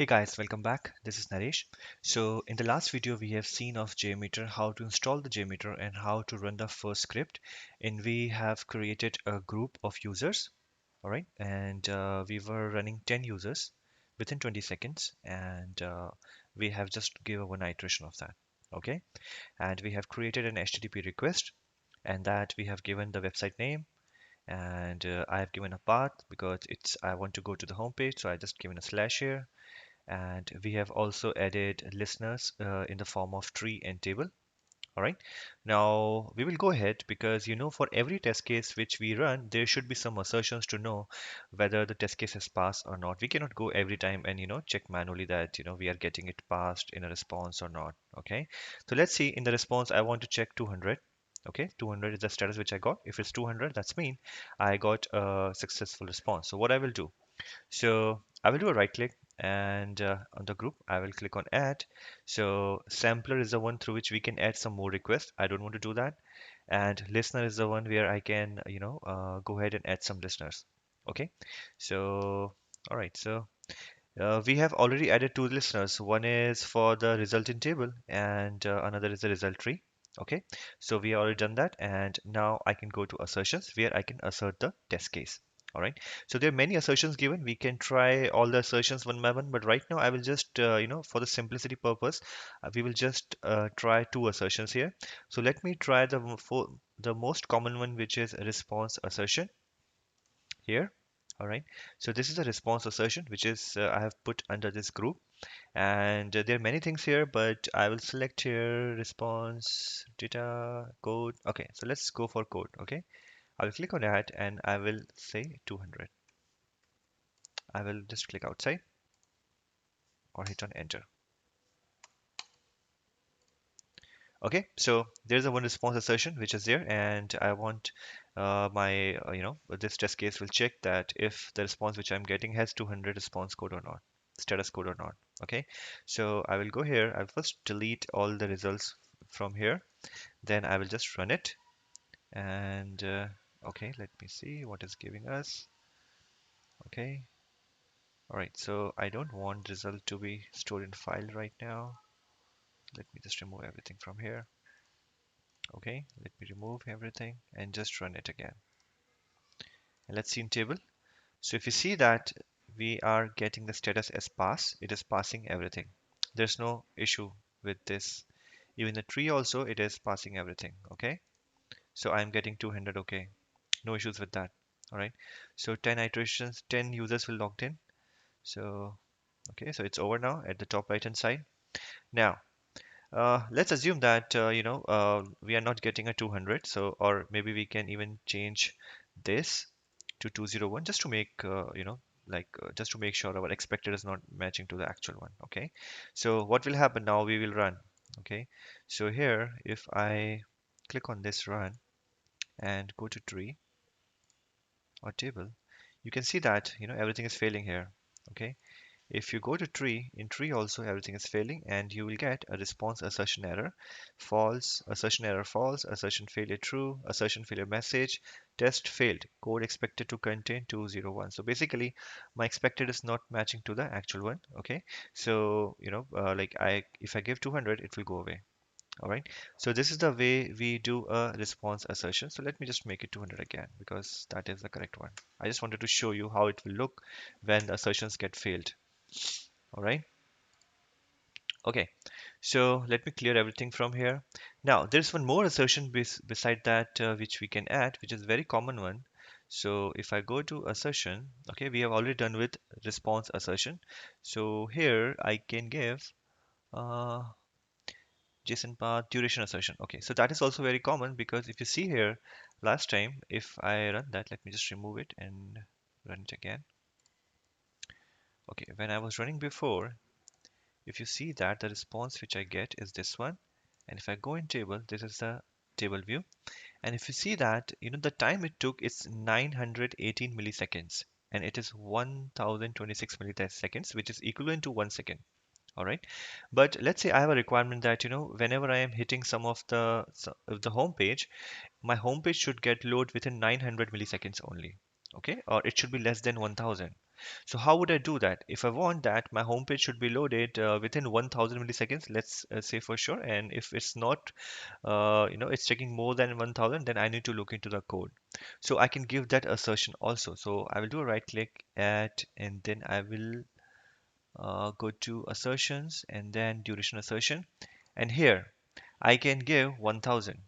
Hey guys, welcome back. This is Naresh. So in the last video, we have seen of JMeter, how to install the JMeter and how to run the first script. And we have created a group of users, all right? And we were running 10 users within 20 seconds, and we have just given one iteration of that, okay? And we have created an HTTP request, and that we have given the website name, and I have given a path because it's I want to go to the home page, so I just given a slash here, and we have also added listeners in the form of tree and table. All right. Now we will go ahead because for every test case which we run, there should be some assertions to know whether the test case has passed or not. We cannot go every time and check manually that we are getting it passed in a response or not. Okay. So let's see in the response I want to check 200. Okay, 200 is the status which I got. If it's 200, that's mean I got a successful response. So what I will do, so I will do a right click and on the group, I will click on add. So sampler is the one through which we can add some more requests. I don't want to do that. And listener is the one where I can, go ahead and add some listeners. Okay. So, all right. So we have already added two listeners. One is for the result in table and another is the result tree. Okay. So we already done that. And now I can go to assertions where I can assert the test case. All right. So there are many assertions given. We can try all the assertions one by one, but right now I will just, for the simplicity purpose, we will just try two assertions here. So let me try the most common one, which is a response assertion here. All right. So this is a response assertion, which is I have put under this group. And there are many things here, but I will select here response data code. Okay. So let's go for code. Okay. I will click on that and I will say 200. I will just click outside or hit on enter. Okay, so there's a one response assertion which is there, and I want my this test case will check that if the response which I'm getting has 200 response code or not, status code or not. Okay, so I will go here. I'll first delete all the results from here, then I will just run it. And okay, let me see what is giving us. Okay, all right, so I don't want result to be stored in file right now. Let me just remove everything from here. Okay, let me remove everything and just run it again. And let's see in table. So if you see that we are getting the status as pass, it is passing everything. There's no issue with this. Even the tree also, it is passing everything. Okay. So I'm getting 200. Okay. No issues with that. All right. So 10 iterations, 10 users will logged in. So, okay. So it's over now at the top right hand side. Now, let's assume that we are not getting a 200, so or maybe we can even change this to 201 just to make just to make sure our expected is not matching to the actual one. Okay, so what will happen now? We will run. Okay, so here if I click on this run and go to tree or table, you can see that everything is failing here. Okay, if you go to tree, in tree also everything is failing and you will get a response assertion error, false, assertion error false, assertion failure true, assertion failure message, test failed, code expected to contain 201. So basically my expected is not matching to the actual one. Okay. So, like if I give 200, it will go away. All right. So this is the way we do a response assertion. So let me just make it 200 again because that is the correct one. I just wanted to show you how it will look when the assertions get failed. All right. Okay. So let me clear everything from here. Now there's one more assertion beside that which we can add, which is a very common one. So if I go to assertion, okay, we have already done with response assertion. So here I can give uh, JSON path duration assertion. Okay, so that is also very common because if you see here last time, if I run that, let me just remove it and run it again. Okay, when I was running before, if you see that the response which I get is this one, and if I go in table, this is the table view, and if you see that the time it took is 918 milliseconds and it is 1026 milliseconds, which is equivalent to 1 second. All right, but let's say I have a requirement that whenever I am hitting some of the home page, my home page should get load within 900 milliseconds only. Okay, or it should be less than 1000. So how would I do that? If I want that, my home page should be loaded within 1000 milliseconds, let's say for sure. And if it's not, it's taking more than 1000, then I need to look into the code. So I can give that assertion also. So I will do a right click at, and then I will go to assertions and then duration assertion. And here I can give 1000.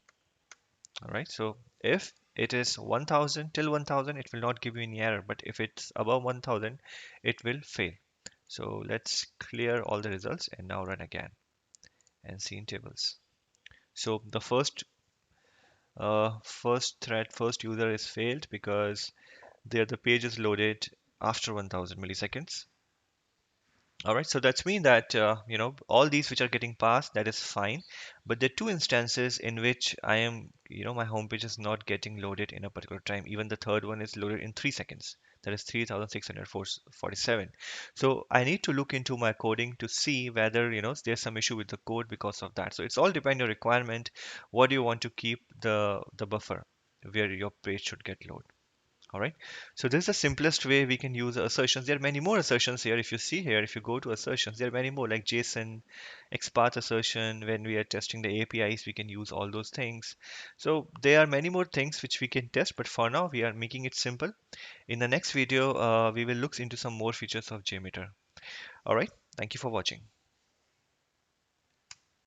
All right. So if it is 1000 till 1000, it will not give you any error. But if it's above 1000, it will fail. So let's clear all the results and now run again and see in tables. So the first thread, first user is failed because there the page is loaded after 1000 milliseconds. All right, so that's mean that all these which are getting passed, that is fine, but there are two instances in which I am, my home page is not getting loaded in a particular time. Even the third one is loaded in 3 seconds. That is 3647. So I need to look into my coding to see whether there's some issue with the code because of that. So it's all depend on your requirement. What do you want to keep the buffer where your page should get loaded? All right. So this is the simplest way we can use assertions. There are many more assertions here. If you see here, if you go to assertions, there are many more like JSON, XPath assertion. When we are testing the APIs, we can use all those things. So there are many more things which we can test, but for now, we are making it simple. In the next video, we will look into some more features of JMeter. All right. Thank you for watching.